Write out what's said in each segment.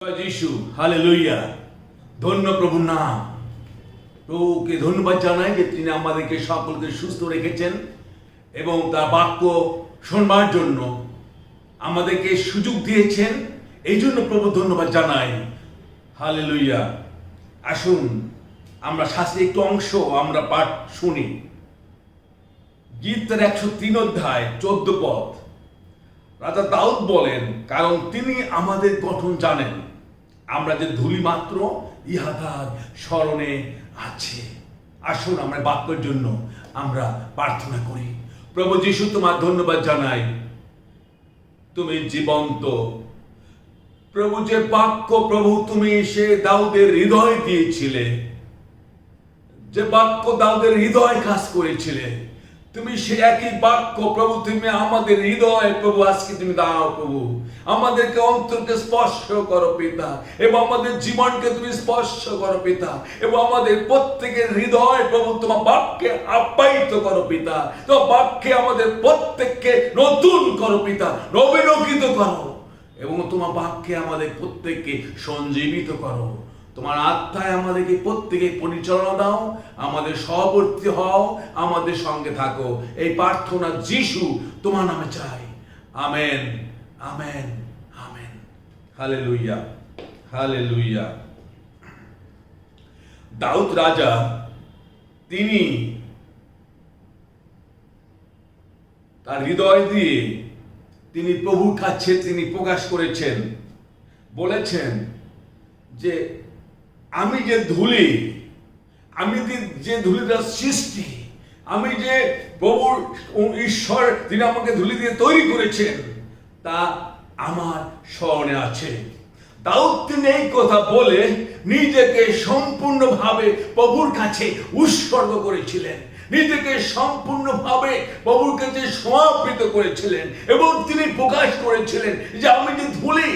যিশু হালেলুয়া। ধন্য প্রভুর নাম। প্রভুকে ধন্যবাদ জানাই যে তিনি আমাদেরকে সকলকে সুস্থ রেখেছেন এবং তার বাক্য শোনবার জন্য আমাদেরকে সুযোগ দিয়েছেন। এই জন্য প্রভু ধন্যবাদ জানাই। হালেলুয়া। আসুন আমরা শাস্ত্রের একটু অংশ আমরা পাঠ শুনি। গীতের 103 অধ্যায় 14 পদ। রাজা দাউদ বলেন, কারণ তিনি আমাদের গঠন জানেন, আমরা যে ধূলি মাত্র ইহা তার স্মরণে আছে। আসুন আমরা বাক্যের জন্য আমরা প্রার্থনা করি। প্রভু যিশু, তোমার ধন্যবাদ জানাই, তুমি জীবন্ত। প্রভু যে বাক্য প্রভু তুমি সে দাউদের হৃদয় দিয়েছিলে, যে বাক্য দাউদের হৃদয় কাজ করেছিলে, তুমি সে একই বাক্য প্রভু তুমি আমাদের হৃদয় প্রভু আজকে তুমি দাও প্রভু। আমাদেরকে অন্তরকে স্পর্শ করো পিতা, এবং আমাদের জীবনকে তুমি স্পর্শ করো পিতা, এবং আমাদের প্রত্যেকের হৃদয় প্রভু তোমার বাক্যে আপ্যায়িত করো পিতা। তোমার বাক্যে আমাদের প্রত্যেককে নতুন করো পিতা, নবীনকিত করো, এবং তোমার বাক্যে আমাদের প্রত্যেককে সঞ্জীবিত করো। তোমার আত্মায় আমাদেরকে প্রত্যেকে পরিচালনা দাও, আমাদের সহবর্তী হও, আমাদের সঙ্গে থাকো। এই প্রার্থনা যিশু তোমার নামে চাই। Amen, amen, amen. Hallelujah, hallelujah. দাউদ রাজা তিনি তার হৃদয় দিয়ে তিনি প্রভুর কাছে তিনি প্রকাশ করেছেন, বলেছেন যে আমি যে ধূলি, আমি যে ধূলিটার সৃষ্টি, আমি যে প্রভুর ঈশ্বর তিনি আমাকে ধূলি দিয়ে তৈরি করেছেন, তা আমার স্মরণে আছে। দাউদ তিনি এই কথা বলে নিজেকে সম্পূর্ণভাবে প্রভুর কাছে উৎসর্গ করেছিলেন, নিজেকে সম্পূর্ণভাবে প্রভুর কাছে সমর্পিত করেছিলেন, এবং তিনি প্রকাশ করেছিলেন যে আমি যে ধূলি,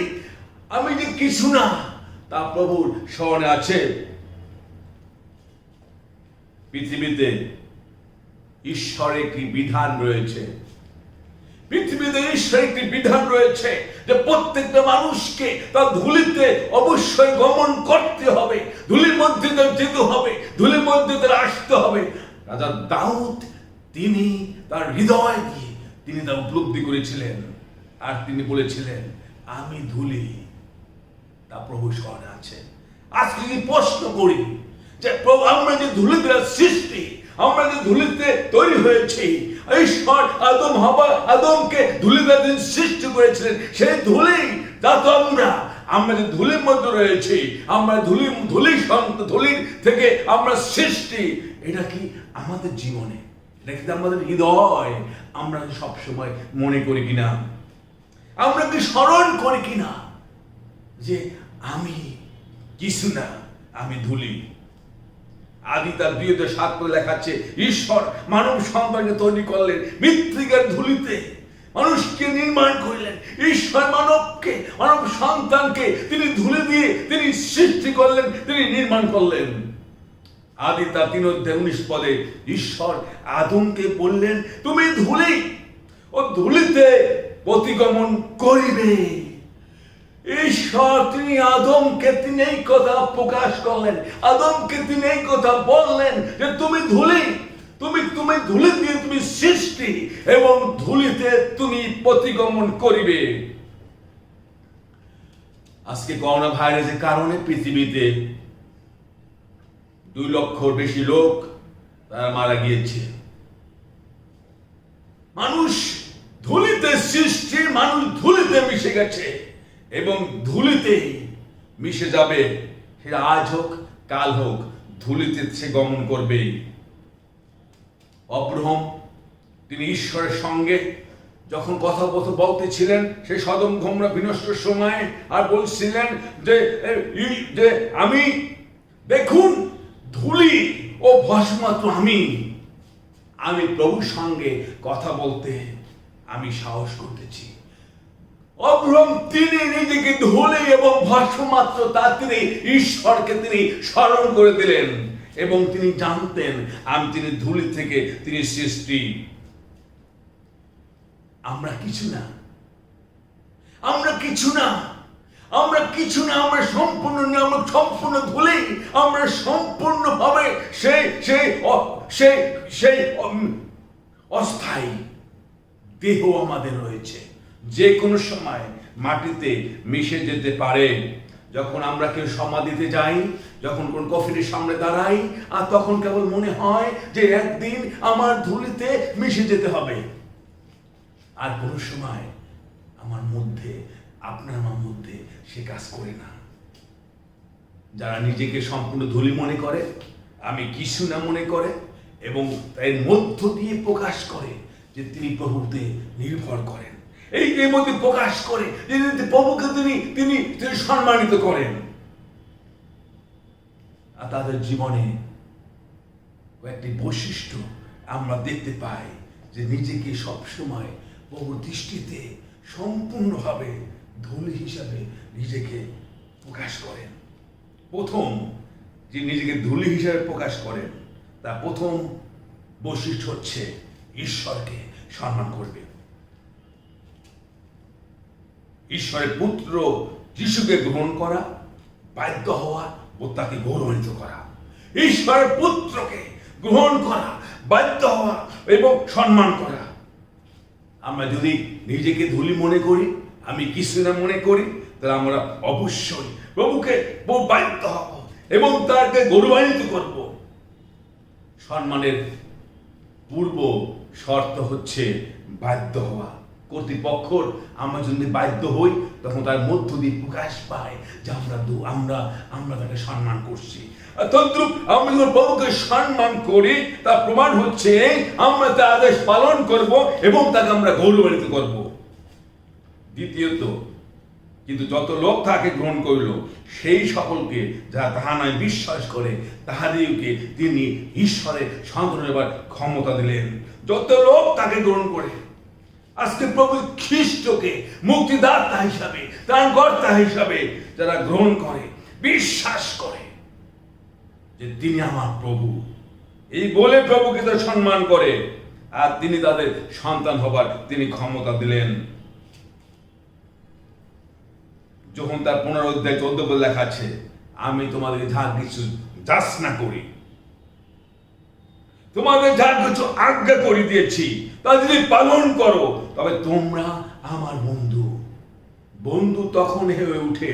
আমি যে কিছু না, তা প্রভুর স্মরণে আছে। পৃথিবীতে ঈশ্বরের একটি বিধান রয়েছে, পৃথিবীতে ঈশ্বরের একটি বিধান রয়েছে যে প্রত্যেকটা মানুষকে তার ধূলিতে অবশ্যই গমন করতে হবে, ধূলির মধ্যে তার যেতে হবে, ধূলির মধ্যে তার আসতে হবে। রাজা দাউদ তিনি তার হৃদয় দিয়ে তিনি তা উপলব্ধি করেছিলেন, আর তিনি বলেছিলেন আমি ধূলি, তা প্রভু স্মরণে আছে। আজকে যদি প্রশ্ন করি যে প্রভু আমরা যে ধূলিতে সৃষ্টি, আমরা যে ধূলিতে তৈরি হয়েছি, ঈশ্বর আদমকে ধূলিতে সৃষ্টি করেছিলেন, সেই ধূলি তা তো আমরা যে ধূলির মধ্যে রয়েছি, আমরা ধূলির থেকে আমরা সৃষ্টি। এটা কি আমাদের জীবনে, এটা কি আমাদের হৃদয় আমরা সবসময় মনে করি কিনা, আমরা কি স্মরণ করি কিনা যে আমি কিছু না, আমি ধূলি। আদি তার 2:7 লেখাচ্ছে ঈশ্বর মানব সন্তানকে তৈরি করলেন মৃত্তিকার ধূলিতে, মানুষকে নির্মাণ করলেন। ঈশ্বর মানব সন্তানকে তিনি ধূলি দিয়ে তিনি সৃষ্টি করলেন, তিনি নির্মাণ করলেন। আদি তার 3:19 পদে ঈশ্বর আদমকে বললেন তুমি ধূলি, ও ধূলিতে প্রতিগমন করিবে। ঈশ্বর তিনি আদমকে তিনি এই কথা প্রকাশ করলেন, আদমকে তিনি এই কথা বললেন যে তুমি ধূলি, তুমি ধূলি দিয়ে তুমি সৃষ্টি, এবং ধূলিতে তুমি প্রতিগমন করিবে। আজকে করোনা ভাইরাসের কারণে পৃথিবীতে 2 লক্ষর বেশি লোক তারা মারা গিয়েছে। মানুষ ধূলিতে সৃষ্টি, মানুষ ধূলিতে মিশে গেছে, এবং ধূলিতে মিশে যাবে। সেটা আজ হোক কাল হোক, ধূলিতে সে গমন করবে। অব্রাহাম তিনি ঈশ্বরের সঙ্গে যখন কথা বলতেছিলেন সে সদম গমরা বিনষ্টের সময়, আর বলছিলেন যে আমি দেখুন ধূলি ও ভস্মাত্র, আমি প্রভুর সঙ্গে কথা বলতে আমি সাহস করতেছি। অব্রাহাম তিনি নিজেকে ধূলি এবং ভস্মাত্র, তা তিনি ঈশ্বরকে তিনি স্মরণ করে দিলেন, এবং তিনি জানতেন তিনি ধূলি থেকে তিনি সৃষ্টি। আমরা কিছু না, আমরা কিছু না, আমরা কিছু না, আমরা সম্পূর্ণ না, আমরা সম্পূর্ণ ধুলি। আমরা সম্পূর্ণভাবে সেই অস্থায়ী দেহ আমাদের রয়েছে, যে কোনো সময় মাটিতে মিশে যেতে পারে। যখন আমরা কেউ সমাধিতে যাই, যখন কোন কফিনের সামনে দাঁড়াই, আর তখন কেবল মনে হয় যে একদিন আমার ধুলিতে মিশে যেতে হবে। আর কোনো সময় আমার মধ্যে, আপনার আমার মধ্যে সে কাজ করে না। যারা নিজেকে সম্পূর্ণ ধুলি মনে করে, আমি কিছু না মনে করে, এবং এর মধ্য দিয়ে প্রকাশ করে যে তিনি প্রভুতে নির্ভর করেন, এই মধ্যে প্রকাশ করে যে প্রভুকে তিনি সম্মানিত করেন। আর তাদের জীবনে কয়েকটি বৈশিষ্ট্য আমরা দেখতে পাই, যে নিজেকে সবসময় প্রভুর দৃষ্টিতে সম্পূর্ণভাবে ধুলি হিসাবে নিজেকে প্রকাশ করেন। প্রথম যে নিজেকে ধুলি হিসাবে প্রকাশ করেন, তার প্রথম বৈশিষ্ট্য হচ্ছে ঈশ্বরকে সম্মান করবে। ঈশ্বরের পুত্র যিশুকে গ্রহণ করা, বাধ্য হওয়া ও তাকে গৌরবান্বিত করা। ঈশ্বরের পুত্রকে গ্রহণ করা, বাধ্য হওয়া এবং সম্মান করা। আমরা যদি নিজেকে ধুলি মনে করি, আমি কিছু না মনে করি, তাহলে আমরা অবশ্যই প্রভুকে বাধ্য হব এবং তাকে গৌরবান্বিত করব। সম্মানের পূর্ব শর্ত হচ্ছে বাধ্য হওয়া। কর্তৃপক্ষর আমরা যদি বাধ্য হই, তখন তার মধ্য দিয়ে প্রকাশ পায় যে আমরা তাকে সম্মান করছি। তদ্রূপ আমরা যখন প্রভুকে সম্মান করি, তার প্রমাণ হচ্ছে আমরা তার আদেশ পালন করব এবং তাকে আমরা গৌরবান্বিত করব। দ্বিতীয়ত, কিন্তু যত লোক তাকে গ্রহণ করিল, সেই সকলকে যারা তাহা নয় বিশ্বাস করে, তাহাদেরকে তিনি ঈশ্বরের সন্তান হইবার ক্ষমতা দিলেন। যত লোক তাকে গ্রহণ করে, আজকে প্রভু খ্রিস্টকে মুক্তিদাতা হিসাবে, ত্রাণকর্তা হিসাবে যারা গ্রহণ করে, বিশ্বাস করে যে তিনি আমার প্রভু, এই বলে প্রভুকে তারা সম্মান করে, আর তিনি তাদের সন্তান হবার তিনি ক্ষমতা দিলেন। যখন তার 15 অধ্যায় 14 পদে লেখা আছে, আমি তোমাদেরকে যা কিছু যাচনা করি, তোমাদের যা কিছু আজ্ঞা করে দিয়েছি, তা যদি পালন করো, তবে তোমরা আমার বন্ধু। বন্ধু তখন হয়ে উঠে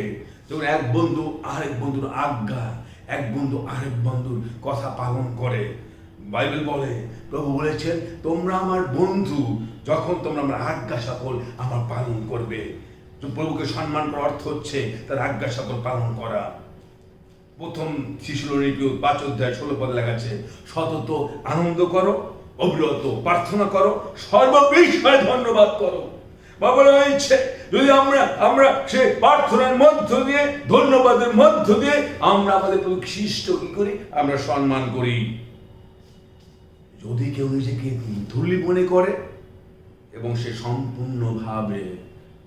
যখন এক বন্ধু আরেক বন্ধুর আজ্ঞা, এক বন্ধু আরেক বন্ধুর কথা পালন করে। বাইবেল বলে, প্রভু বলেছেন, তোমরা আমার বন্ধু যখন তোমরা আমার আজ্ঞা সকল আমার পালন করবে। প্রভুকে সম্মান করার অর্থ হচ্ছে তার আজ্ঞা সকল পালন করা। প্রথম থিসলোনিকে 5 অধ্যায় 16 পদে লেখা আছে, সতত আনন্দ করো, অবিরত প্রার্থনা করো, সর্ববিষয়ে ধন্যবাদ করো। বাবা হয়েছে যদি আমরা সেই প্রার্থনার মধ্য দিয়ে, ধন্যবাদের মধ্য দিয়ে আমরা আমাদের প্রভু খ্রিস্ট কি করি, আমরা সম্মান করি। যদি কেউ নিজেকে ধুলি মনে করে এবং সে সম্পূর্ণভাবে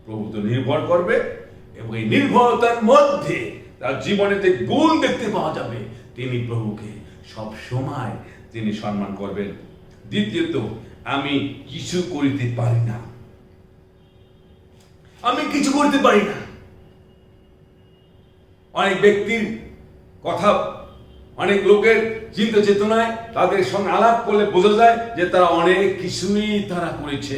প্রভুতে নির্ভর করবে, এবং এই নির্ভরতার মধ্যে তার জীবনেতে গুণ দেখতে পাওয়া যাবে, তিনি প্রভুকে সব সময় তিনি সম্মান করবেন। দ্বিতীয়ত, আমি কিছু করিতে পারি না, আমি কিছু করতে পারি না। অনেক ব্যক্তির কথা, অনেক লোকের চিন্তা চেতনায় তাদের সঙ্গে আলাপ করলে বোঝা যায় যে তারা অনেক কিছুই তারা করেছে,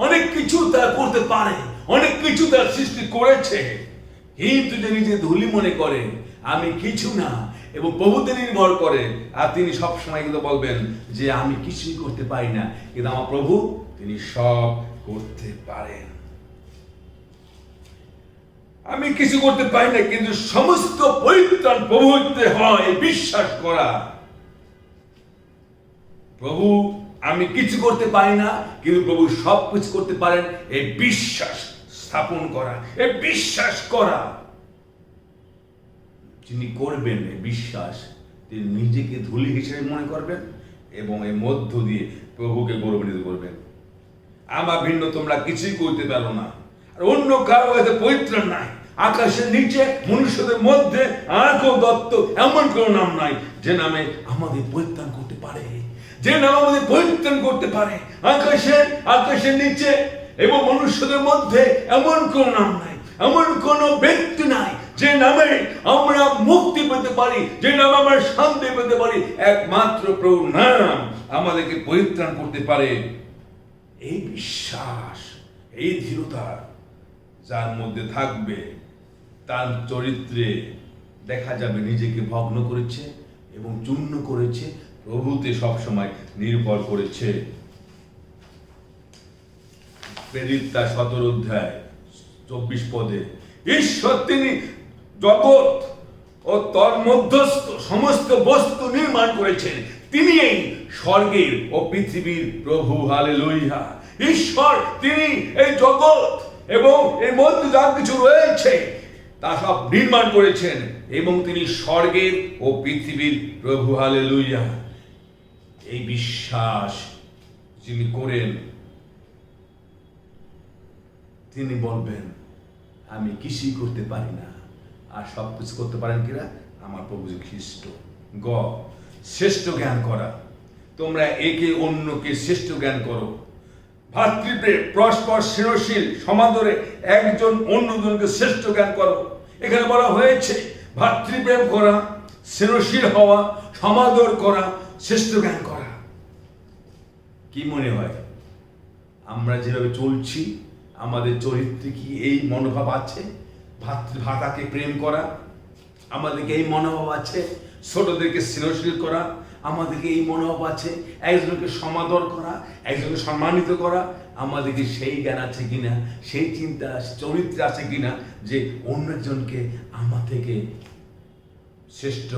অনেক কিছু তারা করতে পারে, অনেক কিছু তারা সৃষ্টি করেছে। কিন্তু যে নিজে ধুলি মনে করে আমি কিছু না এবং প্রভুতে নির্ভর করে, আর তিনি সবসময় কিন্তু বলবেন যে আমি কিছুই করতে পারি না, কিন্তু আমার প্রভু তিনি সব করতে পারেন। আমি কিছু করতে পারি না, কিন্তু সমস্ত পরিত্রাণ প্রভু হইতে হয় বিশ্বাস করা। প্রভু আমি কিছু করতে পারি না, কিন্তু প্রভু সব কিছু করতে পারেন, এই বিশ্বাস স্থাপন করা, এই বিশ্বাস করা। যিনি করবেন এই বিশ্বাস, তিনি নিজেকে ধুলি হিসেবে মনে করবেন এবং এর মধ্য দিয়ে প্রভুকে গৌরবান্বিত করবেন। আমার ভিন্ন তোমরা কিছুই করতে পারো না, আর অন্য কারো কাছে পরিত্রাণ নাই। আকাশের নিচে মনুষ্যদের মধ্যে আর কেউ দত্ত এমন কোন নাম নাই যে নামে আমাদের পরিত্রাণ করতে পারে, যে নাম আমাদের পরিত্রাণ করতে পারে। আকাশের নিচে এবং মনুষ্যদের মধ্যে এমন কোন নাম নাই এমন কোন ব্যক্তি নাই যে নামে আমরা মুক্তি পেতে পারি, যে নামে আমরা শান্তি পেতে পারি। একমাত্র প্রভু নাম আমাদেরকে পরিত্রাণ করতে পারে। এই বিশ্বাস, এই দৃঢ়তা যার মধ্যে থাকবে, তার চরিত্রে দেখা যাবে নিজেকে ভগ্ন করেছে এবং চূর্ণ করেছে, প্রভুতে সবসময় নির্ভর করেছে। প্রেরিত 17 অধ্যায় 24 পদে, ঈশ্বর তিনি জগৎ ও তর মধ্যস্থ সমস্ত বস্তু নির্মাণ করেছেন। তিনি এই স্বর্গের ও পৃথিবীর প্রভু। হালেলুয়া। ঈশ্বর তিনি এই জগৎ এবং এর মধ্যে যা কিছু রয়েছে তা সব নির্মাণ করেছেন এবং তিনি স্বর্গের ও পৃথিবীর প্রভু। হালেলুয়া। এই বিশ্বাস যিনি করেন, তিনি বলবেন আমি কিছুই করতে পারি না, আর সব কিছু করতে পারেন কিনা আমার প্রভু খ্রিস্ট। শ্রেষ্ঠ জ্ঞান করা, তোমরা একে অন্যকে শ্রেষ্ঠ জ্ঞান করো। ভাতৃপ্রেম, পরস্পর স্নেহশীল সমাদরে একজন অন্যজনকে শ্রেষ্ঠ জ্ঞান করো। এখানে বলা হয়েছে ভাতৃপ্রেম করা, স্নেহশীল হওয়া, সমাদর করা, শ্রেষ্ঠ জ্ঞান করা। কি মনে হয় আমরা যেভাবে চলছি, আমাদের চরিত্রে কি এই মনোভাব আছে? ভাতাকে প্রেম করা, আমাদেরকে এই মনোভাব আছে? ছোটদেরকে স্নেহশীল করা, আমাদেরকে এই মনোভাব আছে? একজনকে সমাদর করা, একজনকে সম্মানিত করা, আমাদেরকে সেই জ্ঞান আছে কিনা, সেই চিন্তা চরিত্র আছে কিনা যে অন্য একজনকে আমার থেকে শ্রেষ্ঠ,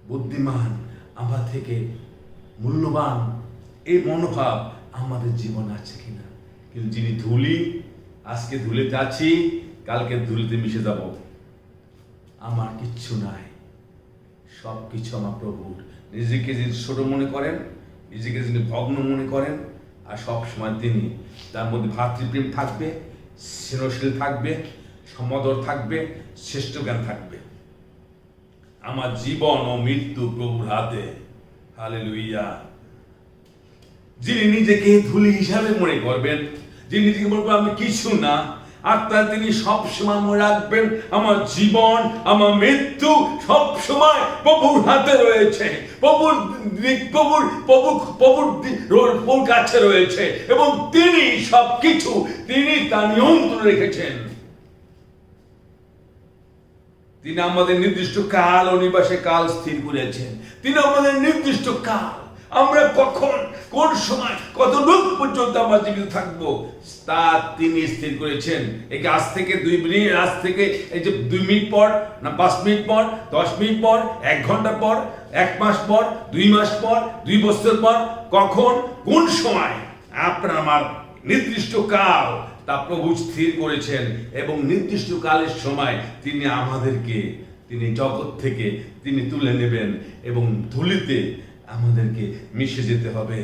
বুদ্ধিমান, আমার থেকে মূল্যবান, এই মনোভাব আমাদের জীবন আছে কিনা? কিন্তু যিনি ধুলি, আজকে ধুলিতে আছি, কালকে ধুলিতে মিশে যাব, আমার কিচ্ছু নাই, সব কিছু আমার প্রভুর। নিজেকে যিনি ছোট মনে করেন, নিজেকে যিনি ভগ্ন মনে করেন, আর সব সময় তিনি, তার মধ্যে ভাতৃপ্রেম থাকবে, স্নেহশীল থাকবে, সমাদর থাকবে, শ্রেষ্ঠ জ্ঞান থাকবে। আমার জীবন ও মৃত্যু প্রভুর হাতে। হালেলুয়া। যিনি নিজেকে ধুলি হিসাবে মনে করবেন, যিনি নিজেকে বলবেন আমি কিছু না, আর তার তিনি সবসময় মনে রাখবেন আমার জীবন, আমার মৃত্যু সবসময় প্রভুর হাতে রয়েছে, প্রভুর কাছে রয়েছে, এবং তিনি সবকিছু তিনি তার নিয়ন্ত্রণে রেখেছেন। তিনি আমাদের নির্দিষ্ট কাল ও নিবাসে কাল স্থির করেছেন। তিনি আমাদের নির্দিষ্ট কাল, আমরা কখন, কোন সময়, কত লোক পর্যন্ত আমরা জীবিত থাকবো তা তিনি স্থির করেছেন। একে আজ থেকে 2 মিনিট, আজ থেকে এই যে 2 মিনিট পর, না 5 মিনিট পর, 10 মিনিট পর, 1 ঘন্টা পর, 1 মাস পর, 2 মাস পর, 2 বছর পর, কখন, কোন সময় আপনার আমার নির্দিষ্ট কাল তা প্রভু স্থির করেছেন। এবং নির্দিষ্ট কালের সময় তিনি আমাদেরকে, তিনি জগৎ থেকে তিনি তুলে নেবেন এবং ধুলিতে আমাদেরকে মিশে যেতে হবে।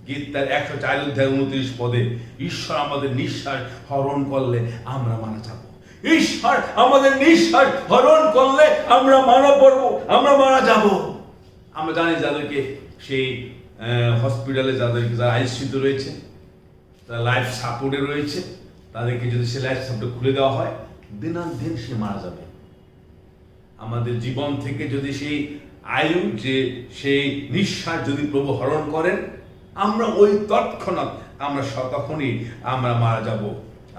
গীত তার 104 অধ্যায় 29 পদে, ঈশ্বর আমাদের নিঃশ্বাস হরণ করলে আমরা মারা যাব। ঈশ্বর আমাদের নিঃশ্বাস হরণ করলে আমরা মারা পড়ব, আমরা মারা যাব। আমরা জানি যাদেরকে সেই হসপিটালে, যারা আইসিইউতে রয়েছে, তারা লাইফ সাপোর্টে রয়েছে, তাদেরকে যদি সে লাইফ সাপোর্ট খুলে দেওয়া হয়, দিনাদিন সে মারা যাবে। আমাদের জীবন থেকে যদি সেই আয়ু, যে সেই নিঃশ্বাস যদি প্রভু হরণ করেন, আমরা ওই তৎক্ষণাৎ আমরা তখনই আমরা মারা যাব।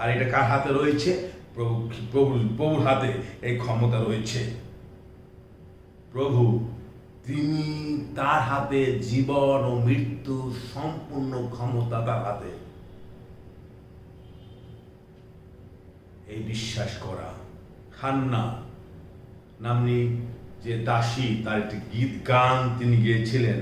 আর এটা কার হাতে রয়েছে? প্রভুর হাতে এই ক্ষমতা রয়েছে। প্রভু তিনি, তার হাতে জীবন ও মৃত্যু সম্পূর্ণ ক্ষমতা তার হাতে। এই বিশ্বাস করা। হান্না নামনি যে দাসী, তার একটি গীত গান তিনি গেয়েছিলেন।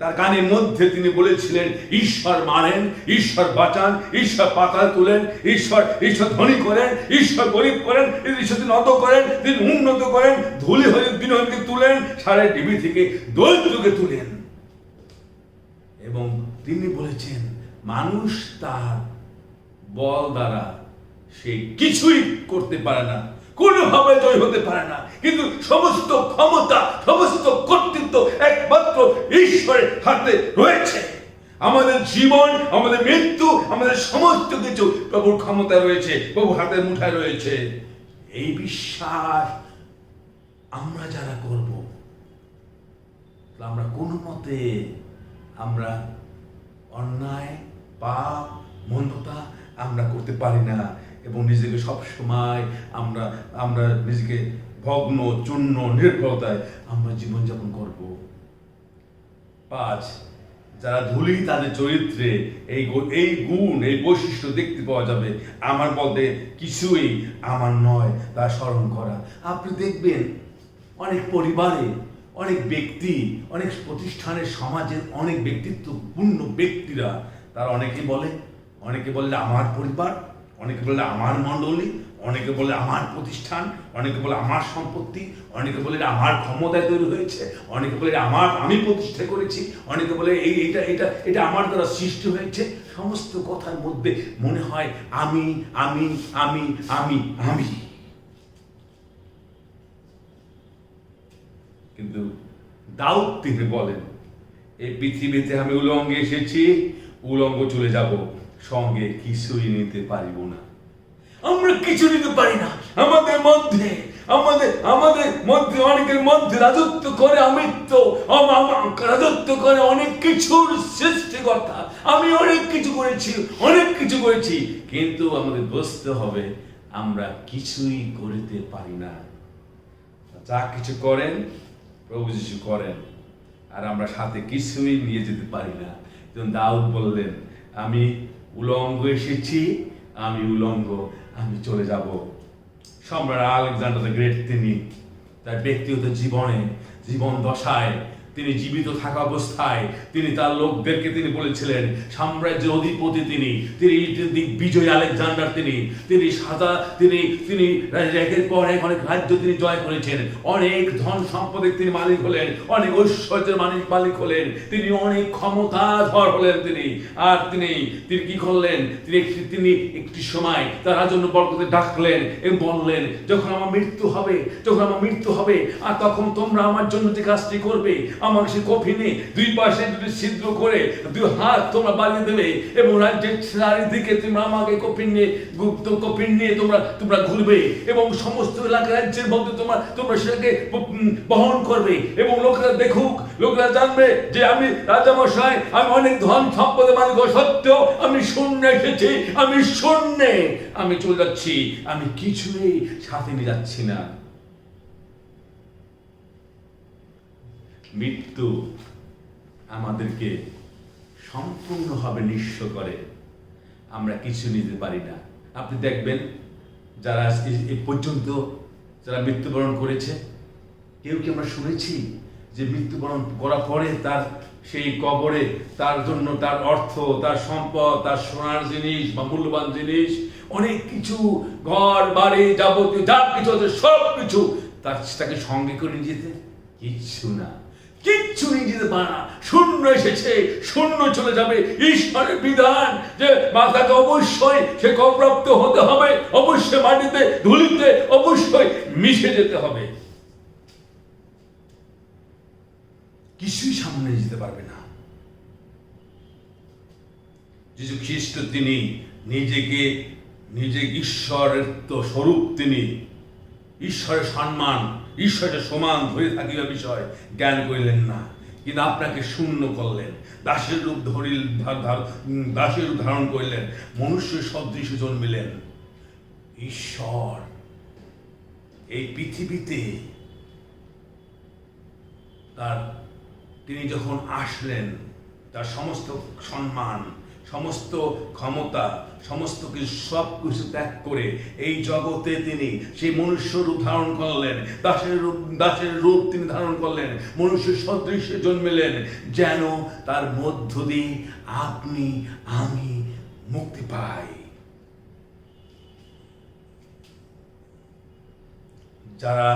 তার গানের মধ্যে তিনি বলেছিলেন ঈশ্বর মারেন, ঈশ্বর বাঁচান, ঈশ্বর পাতাল তুলেন, ঈশ্বর ধনী করেন, ঈশ্বর গরিব করেন, ঈশ্বর তিনি নত করেন, তিনি উন্নত করেন, ধুলি হয়ে দিনকে তুলেন, সারে ডিবি থেকে দরিদ্রকে তুলেন। এবং তিনি বলেছেন মানুষ তার বল দ্বারা সে কিছুই করতে পারে না, কোনোভাবে জয় হতে পারে না, কিন্তু সমস্ত ক্ষমতা, সমস্ত কর্তৃত্ব একমাত্র ঈশ্বরের হাতে রয়েছে। আমাদের জীবন, আমাদের মৃত্যু, আমাদের সমস্ত কিছু প্রভুর ক্ষমতা রয়েছে, প্রভুর হাতের মুঠায় রয়েছে। এই বিশ্বাস আমরা যারা করব, আমরা কোনো মতে আমরা অন্যায়, পাপ, মন্দতা আমরা করতে পারি না, এবং নিজেকে সবসময় আমরা আমরা নিজেকে ভগ্ন চূর্ণ নির্ভরতায় আমরা জীবনযাপন করব। 5, যারা ধূলি তাদের চরিত্রে এই গুণ, এই বৈশিষ্ট্য দেখতে পাওয়া যাবে। আমার বলতে কিছুই আমার নয় তা স্মরণ করা। আপনি দেখবেন অনেক পরিবারে, অনেক ব্যক্তি, অনেক প্রতিষ্ঠানের, সমাজের অনেক ব্যক্তিত্বপূর্ণ ব্যক্তিরা, তারা অনেকে বলে আমার পরিবার, অনেকে বলে আমার মণ্ডলী, অনেকে বলে আমার প্রতিষ্ঠান, অনেকে বলে আমার সম্পত্তি, অনেকে বলে আমার ক্ষমতায় তৈরি হয়েছে, অনেকে বলে আমি প্রতিষ্ঠা করেছি, অনেকে বলে এটা আমার দ্বারা সৃষ্টি হয়েছে। সমস্ত কথার মধ্যে মনে হয় আমি আমি আমি আমি আমি। কিন্তু দাউদ তিনি বলেন, এই পৃথিবীতে আমি উলঙ্গে এসেছি, উলঙ্গ চলে যাব, সঙ্গে কিছুই নিতে পারিব না। আমরা কিছু নিতে পারি না। আমাদের মধ্যে অনেকের মধ্যে রাজত্ব করে আমৃত্য, রাজত্ব করে অনেক কিছুর সৃষ্টিকর্তা। আমি অনেক কিছু করেছি, কিন্তু আমাদের বুঝতে হবে আমরা কিছুই করিতে পারি না। যা কিছু করেন প্রভু যিশু করেন, আর আমরা সাথে কিছুই নিয়ে যেতে পারি না। যেমন দাউদ বললেন, আমি উলঙ্গ এসেছি, আমি উলঙ্গ আমি চলে যাব। সম্রাট আলেকজান্ডার দ্য গ্রেট তিনি তার ব্যক্তিগত জীবন দশায়, তিনি জীবিত থাকা অবস্থায় তিনি তার লোকদেরকে তিনি বলেছিলেন, সাম্রাজ্যের অধিপতি তিনি দিগ্বিজয়ী আলেকজান্ডার, তিনি একের পর এক অনেক রাজ্য তিনি জয় করেছেন, অনেক ধন সম্পদের তিনি মালিক হলেন, অনেক ঐশ্বর্যের মালিক হলেন, তিনি অনেক ক্ষমতাধর হলেন তিনি। আর তিনি কি করলেন, তিনি একটি সময় তার রাজন্য বর্গদের ডাকলেন এবং বললেন, যখন আমার মৃত্যু হবে আর তখন তোমরা আমার জন্য যে কাজটি করবে, আমাকে সে কফিনে 2 পাশে 2টি ছিদ্র করে 2 হাত তোমরা বাড়িয়ে দেবে, এবং রাজ্যের চারিদিকে তোমরা আমাকে কফিন নিয়ে তোমরা ঘুরবে, এবং সমস্ত এলাকা রাজ্যের মধ্যে তোমরা সেটাকে বহন করবে, এবং লোকেরা দেখুক, লোকেরা জানবে যে আমি রাজামশাই, আমি অনেক ধন সম্পদের মালিক সত্ত্বেও আমি শূন্য এসেছি, আমি শূন্যে আমি চলে যাচ্ছি, আমি কিছুই সাথে নিয়ে যাচ্ছি না। মৃত্যু আমাদেরকে সম্পূর্ণভাবে নিঃস্ব করে, আমরা কিছু নিতে পারি না। আপনি দেখবেন যারা এ পর্যন্ত যারা মৃত্যুবরণ করেছে, কেউ কি আমরা শুনেছি যে মৃত্যুবরণ করার পরে তার সেই কবরে তার জন্য তার অর্থ, তার সম্পদ, তার সোনার জিনিস বা মূল্যবান জিনিস, অনেক কিছু, ঘর বাড়ি যাবতীয় যা কিছু আছে সব কিছু তাকে সঙ্গে করে নিয়ে যেতে? কিচ্ছু নিয়ে যেতে পারে না। শূন্য এসেছে, শূন্য চলে যাবে। ঈশ্বরের বিধান যে মাতাকে অবশ্যই সে কবরপ্রাপ্ত হতে হবে, অবশ্যই মাটিতে ধুলিতে অবশ্যই মিশে যেতে হবে, কিছুই সামনে যেতে পারবে না। যিশু খ্রিস্ট তিনি নিজে ঈশ্বরের তো স্বরূপ, তিনি ঈশ্বরের সম্মান, ঈশ্বরের সমান ধরে থাকিবার বিষয় জ্ঞান করিলেন না, কিন্তু আপনাকে শূন্য করলেন, দাসের রূপ ধারণ করিলেন, মনুষ্যের সদৃশ জন্মিলেন। ঈশ্বর এই পৃথিবীতে তিনি যখন আসলেন, তার সমস্ত সম্মান, সমস্ত ক্ষমতা, সমস্ত কিছু সব কিছু ত্যাগ করে এই জগতে তিনি সেই মনুষ্য রূপ ধারণ করলেন, দাসের রূপ তিনি ধারণ করলেন, মনুষ্যের সদৃশ্যে জন্মিলেন, যেন তার মধ্য দিয়ে আপনি আমি মুক্তি পাই। যারা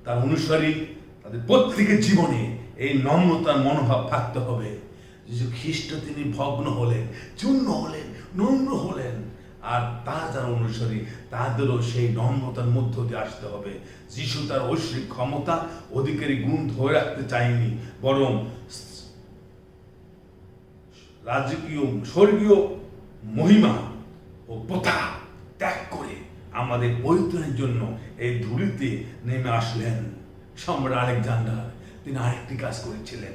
তার অনুসারী, তাদের প্রত্যেকের জীবনে এই নম্রতার মনোভাব থাকতে হবে। যিশু খ্রিস্ট তিনি ভগ্ন হলেন, চূর্ণ হলেন, নম্র হলেন, আর তার যারা অনুসারী তাদেরও সেই নম্রতার মধ্য দিয়ে আসতে হবে। যিশু তার ঐশ্বরিক ক্ষমতা, অধিকারী গুণ ধরে রাখতে চাইনি, বরং রাজকীয় স্বর্গীয় মহিমা ও প্রতাপ ত্যাগ করে আমাদের পরিত্রাণের জন্য এই ধুলিতে নেমে আসলেন সম্রাট আলেকজান্ডার। তিনি আরেকটি কাজ করেছিলেন,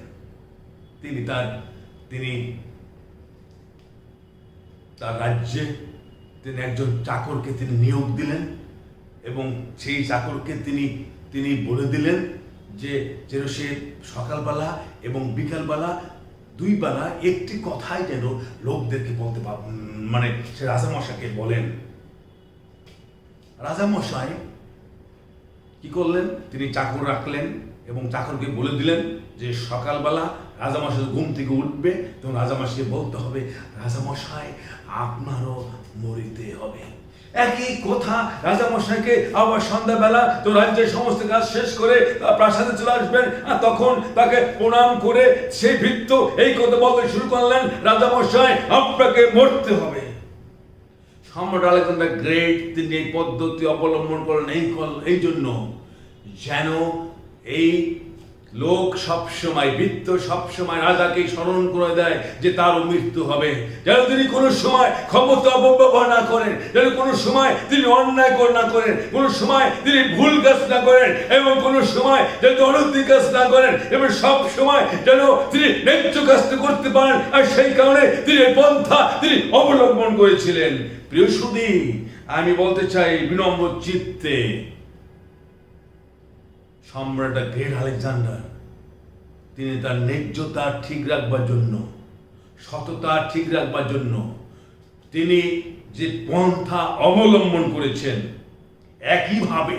তিনি তার রাজ্যে তিনি একজন চাকরকে তিনি নিয়োগ দিলেন এবং সেই চাকরকে তিনি বলে দিলেন যে যেন সে সকালবেলা এবং বিকালবেলা দুই বেলা একটি কথাই যেন লোকদেরকে বলতে মানে সে রাজামশাইকে বলেন। রাজামশাই কি করলেন, তিনি চাকর রাখলেন এবং চাকরকে বলে দিলেন যে সকালবেলা রাজামশাই ঘুম থেকে উঠবে তখন রাজামশাইকে বলতে হবে, রাজামশাই আপনারও মরিতে হবে। একই কথা রাজামশাইকে আবার সন্ধ্যাবেলা তো রাজ্যের সমস্ত কাজ শেষ করে প্রাসাদে চলে আসবেন, আর তখন তাকে প্রণাম করে সেই ভৃত্য এই কথা বলতে শুরু করলেন, রাজামশাই আপনাকে মরতে হবে। সম্রাট আলেকজান্ডার গ্রেট তিনি এই পদ্ধতি অবলম্বন করলেন এই জন্য যেন এই লোক সবসময় বৃত্ত সবসময় রাজাকে স্মরণ করে দেয় যে তারও মৃত্যু হবে, যেন তিনি কোনো সময় ক্ষমতা অপব্যবহার না করেন, যেন কোনো সময় তিনি অন্যায় না করেন, কোনো সময় তিনি ভুল কাজ না করেন এবং কোনো সময় যেন অনৈতিক কাজ না করেন এবং সব সময় যেন তিনি ন্যায্য কাজটা করতে পারেন। আর সেই কারণে তিনি এই পন্থা তিনি অবলম্বন করেছিলেন। প্রিয় সুধী, আমি বলতে চাই বিনম্র চিত্তে, সম্রাট গ্রেট আলেকজান্ডার তিনি তার ন্যায্যতা ঠিক রাখবার জন্য, সততা ঠিক রাখবার জন্য তিনি যে পন্থা অবলম্বন করেছেন, একইভাবে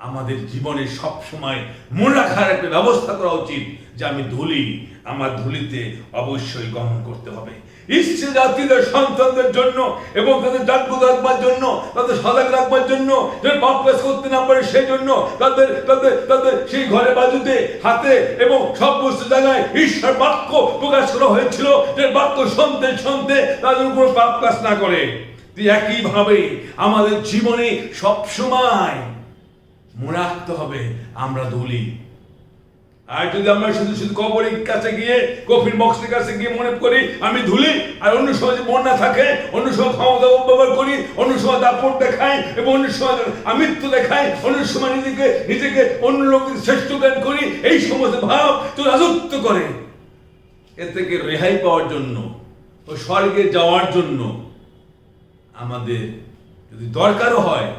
আমাদের জীবনে সবসময় মনে রাখার একটা ব্যবস্থা করা উচিত যে আমি ধুলি, আমার ধুলিতে অবশ্যই গমন করতে হবে। ইচ্ছে জাতিদের সন্তানদের জন্য এবং তাদের জাগ্রত রাখবার জন্য, তাদের সজাগ রাখবার জন্য, যে পাপ কাজ করতে না পারে সেই জন্য তাদের তাদের তাদের সেই ঘরে বাজুতে হাতে এবং সব বস্তু জায়গায় ঈশ্বর বাক্য প্রকাশ করা হয়েছিল, যে বাক্য শুনতে শুনতে তাদের কোনো পাপ কাজ না করে। একইভাবে আমাদের জীবনে সবসময় মনে রাখতে হবে আমরা ধুলি। আর যদি আমরা শুধু কবরের কাছে গিয়ে কফিন বক্সের কাছে গিয়ে মনে করি আমি ধুলি, আর অন্য সময় মন না থাকে, অন্য সময় ক্ষমতা অপব্যবহার করি, অন্য সময় দাপট দেখাই এবং অন্য সময় আমিত্ব দেখাই, অন্য সময় নিজেকে অন্য লোকের শ্রেষ্ঠ জ্ঞান করি, এই সমস্ত ভাব তো রাজত্ব করে। এর থেকে রেহাই পাওয়ার জন্য ও স্বর্গে যাওয়ার জন্য আমাদের যদি দরকারও হয়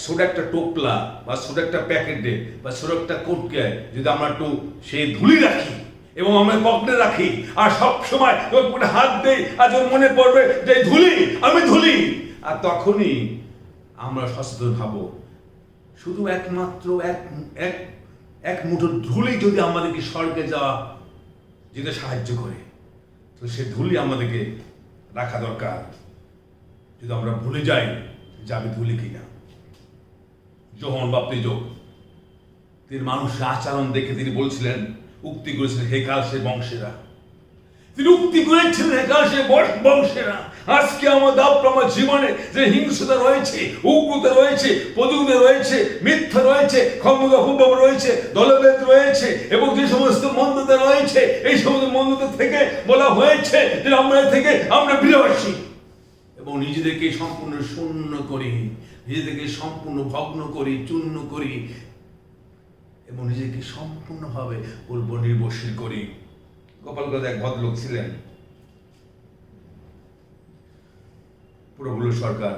ছোট একটা টোপলা বা ছোট একটা প্যাকেটে বা ছোট একটা কোটকে যদি আমরা একটু সেই ধুলি রাখি এবং আমরা পকেটে রাখি আর সব সময় হাত দেই, আর যখন মনে পড়বে যে ধুলি, আমি ধুলি, আর তখনই আমরা সচেতন হব। শুধু একমাত্র এক মুঠো ধুলি যদি আমাদেরকে স্বর্গে যাওয়া যেতে সাহায্য করে, তো সে ধুলি আমাদেরকে রাখা দরকার। যদি আমরা ভুলে যাই যে আমি ধুলি কিনা। যোহন বাপ্তিজক তিনি মানুষের আচরণ দেখে তিনি বলছিলেন, উক্তি করেছিলেন, হে কালসের বংশেরা, তিনি উক্তি করেছিলেন হে কালসের বংশেরা। আজকে আমার জীবনে যে হিংসতা রয়েছে, উগ্রতা রয়েছে, প্রতিযোগিতা রয়েছে, মিথ্যা রয়েছে, ক্ষমতা অপব্যবহার রয়েছে, দলভেদ রয়েছে এবং যে সমস্ত মন্দতা রয়েছে, এই সমস্ত মন্দতা থেকে বলা হয়েছে যে আমরা বিনাশী এবং নিজেদেরকে সম্পূর্ণ শূন্য করি, নিজেদেরকে সম্পূর্ণ ভগ্ন করি, চূর্ণ করি এবং নিজেকে সম্পূর্ণভাবে উপর নির্ভরশীল করি। গোপালগঞ্জ এক ভদ্রলোক ছিলেন, প্রফুল্ল সরকার।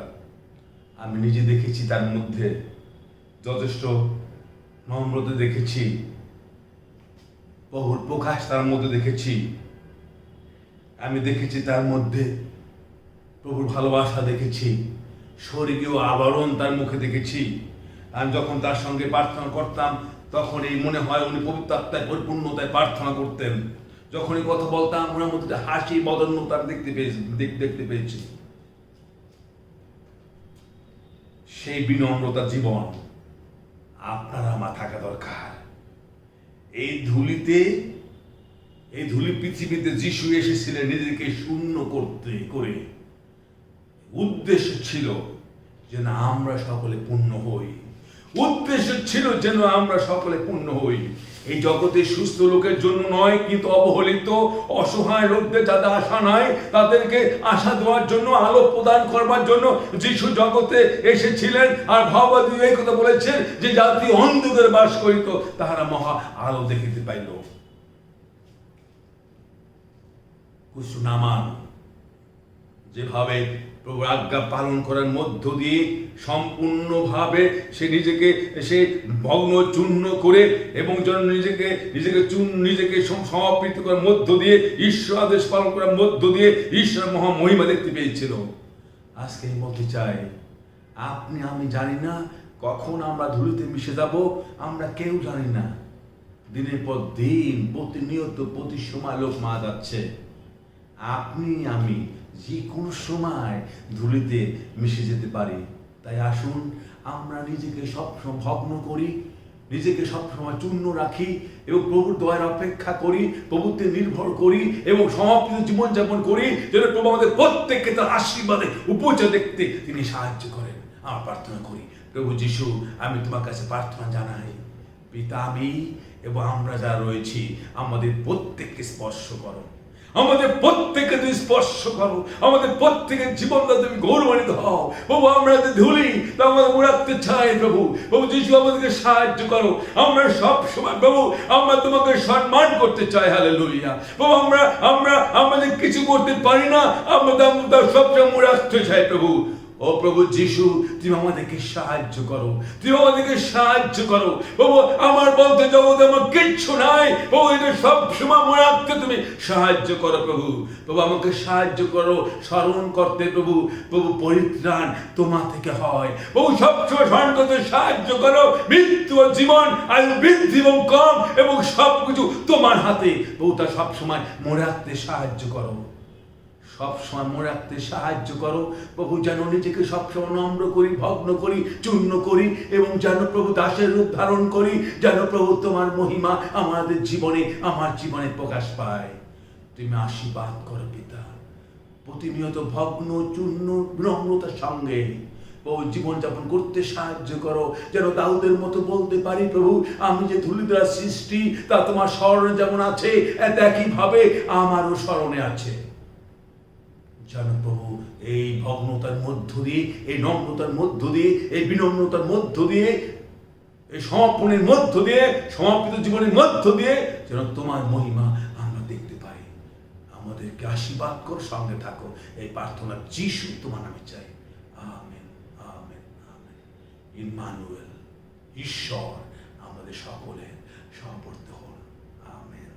আমি নিজে দেখেছি তার মধ্যে যথেষ্ট নম্রতা দেখেছি, বহুল প্রকাশ তার মধ্যে দেখেছি। আমি দেখেছি তার মধ্যে প্রভুর ভালোবাসা দেখেছি, স্বর্গীয় আবরণ তার মুখে দেখেছি। আমি যখন তার সঙ্গে প্রার্থনা করতাম তখন এই মনে হয় উনি পবিত্র আত্মায় পরিপূর্ণতায় প্রার্থনা করতেন। যখনই কথা বলতাম ওনার মধ্যে হাসি বদন্যতা দেখতে পেয়েছি। সেই বিনম্রতা জীবন আপনার আমার থাকা দরকার। এই ধুলি পৃথিবীতে যিশু এসেছিলেন নিজেকে শূন্য করে। উদ্দেশ্য ছিল যেন আমরা সকলে পূর্ণ হই, উদ্দেশ্য ছিল যেন আমরা সকলে পূর্ণ হই। এই জগতে সুস্থ লোকের জন্য নয়, কিন্তু অবহেলিত অসহায় লোকদের যাদের আশা নাই তাদেরকে আশা দেওয়ার জন্য, আলো প্রদান করবার জন্য যিশু জগতে এসেছিলেন। আর ভাববাদী এই কথা বলেছেন যে জাতি অন্ধকারে বাস করিত তাহারা মহা আলো দেখিতে পাইল। কুসুনামান যেভাবে প্রভুর আজ্ঞা পালন করার মধ্য দিয়ে সম্পূর্ণভাবে সে ভগ্ন চূর্ণ করে এবং নিজেকে সমাপ্ত করার মধ্য দিয়ে ঈশ্বর আদেশ পালন করার মধ্য দিয়ে ঈশ্বর মহা মহিমা দেখতে পেয়েছিল। আজকে বলতে চাই, আপনি আমি জানি না কখন আমরা ধুলিতে মিশে যাব, আমরা কেউ জানি না। দিনের পর দিন প্রতিনিয়ত প্রতি সময় লোক মারা যাচ্ছে। আপনি আমি যে কোনো সময় ধুলিতে মিশে যেতে পারি। তাই আসুন আমরা নিজেকে সবসময় ভগ্ন করি, নিজেকে সবসময় চূর্ণ রাখি এবং প্রভুর দয়ার অপেক্ষা করি, প্রভুতে নির্ভর করি এবং সমাপ্ত জীবনযাপন করি, যেন প্রভু আমাদের প্রত্যেককে তার আশীর্বাদে উপচে দেখতে তিনি সাহায্য করেন। আমার প্রার্থনা করি, প্রভু যিশু, আমি তোমার কাছে প্রার্থনা জানাই, পিতা আমি এবং আমরা যারা রয়েছি আমাদের প্রত্যেককে স্পর্শ করো, আমাদের প্রত্যেককে তুমি স্পর্শ করো, আমাদের প্রত্যেকের জীবনটা তুমি গৌরবান্বিত হও। প্রভু আমরা যে ধুলি তা আমাদের রাখতে চাই প্রভু। প্রভু যিশু আমাদেরকে সাহায্য করো। আমরা সব সময় প্রভু আমরা তোমাকে সম্মান করতে চাই। হালেলুয়া। প্রভু আমরা আমাদের কিছু করতে পারি না, আমরা সবসময় রাখতে চাই প্রভু। ও প্রভু যিশু, তুমি আমাদেরকে সাহায্য করো, তুমি আমাদেরকে সাহায্য করো প্রভু। আমার বলতে জগতে আমার কিচ্ছু নাই প্রভু, এটা সব সময় মনে রাখতে তুমি সাহায্য করো প্রভু। প্রভু আমাকে সাহায্য করো স্মরণ করতে প্রভু। প্রভু পরিত্রাণ তোমার থেকে হয় প্রভু, সবসময় স্মরণ করতে সাহায্য করো। মৃত্যু ও জীবন, আয়ু বৃদ্ধি এবং কম এবং সবকিছু তোমার হাতে প্রভু, তা সবসময় মনে রাখতে সাহায্য করো, সবসময় মনে রাখতে সাহায্য করো প্রভু। যেন নিজেকে সবসময় নম্র করি, ভগ্ন করি, চূর্ণ করি এবং যেন প্রভু দাসের রূপ ধারণ করি, যেন প্রভু তোমার মহিমা আমাদের জীবনে, আমার জীবনে প্রকাশ পায়। তুমি আশীর্বাদ করো পিতা, প্রতিনিয়ত ভগ্ন চূর্ণ নম্রতার সঙ্গে প্রভু জীবনযাপন করতে সাহায্য করো, যেন দাউদের মতো বলতে পারি প্রভু, আমি যে ধুলি দ্বারা সৃষ্টি তা তোমার স্মরণে যেমন আছে একইভাবে আমারও স্মরণে আছে। যেন প্রভু এই ভগ্নতার মধ্য দিয়ে, এই নম্রতার মধ্য দিয়ে, এই বিনম্রতার মধ্য দিয়ে, এই সমর্পণের মধ্য দিয়ে, সমর্পিত জীবনের মধ্য দিয়ে যেন তোমার মহিমা আমরা দেখতে পাই। আমাদেরকে আশীর্বাদ করো, সঙ্গে থাকো। এই প্রার্থনা যিশু তোমার নামে চাই। Amen, amen, amen. ইম্মানুয়েল, ঈশ্বর আমাদের সকলের সম্পর্ক হল। আমেন।